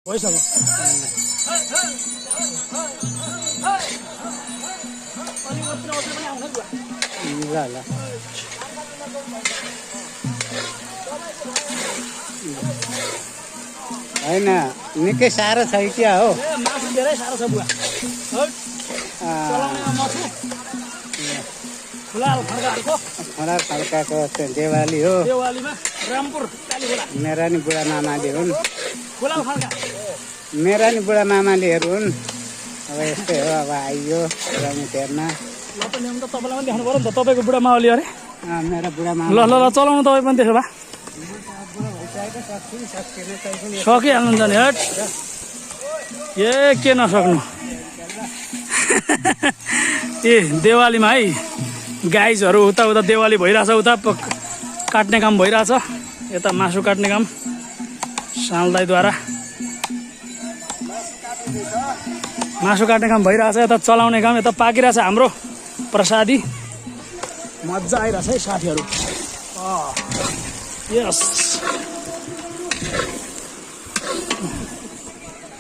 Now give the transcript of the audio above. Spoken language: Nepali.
भइसक्यो ल ल होइन निकै साह्रो छ कि क्या हो मासु धेरै साह्रो छ बुवा चलाउनेमा म छु खुलाल खड्काहरूको खडार खड्काको देवाली हो देवालीमा रामपुर कालीखोला मेरा नि बुढा मामाले हुन् खुलाल खड्का मेरा नि बुढा मामालेहरू हुन् अब यस्तै हो अब आइयो रमित हेर्न ल त ल्याउनु त तपाईँलाई पनि देखाउनु पऱ्यो नि त तपाईँको बुढा मावली अरे मेरा बुढा मामा ल ल ल चलाउनु तपाईँ पनि त्यसो भए सकिहाल्नुहुन्छ नि हट ए के नसक्नु ए देवालीमा है गाइजहरू उता उता देवाली भइरहेछ उता काट्ने काम भइरहेछ यता मासु काट्ने काम सालदाईद्वारा मासु काट्ने काम भइरहेछ यता चलाउने काम यता पाकिरहेछ हाम्रो प्रसादी मजा आइरहेछ है साथीहरू यस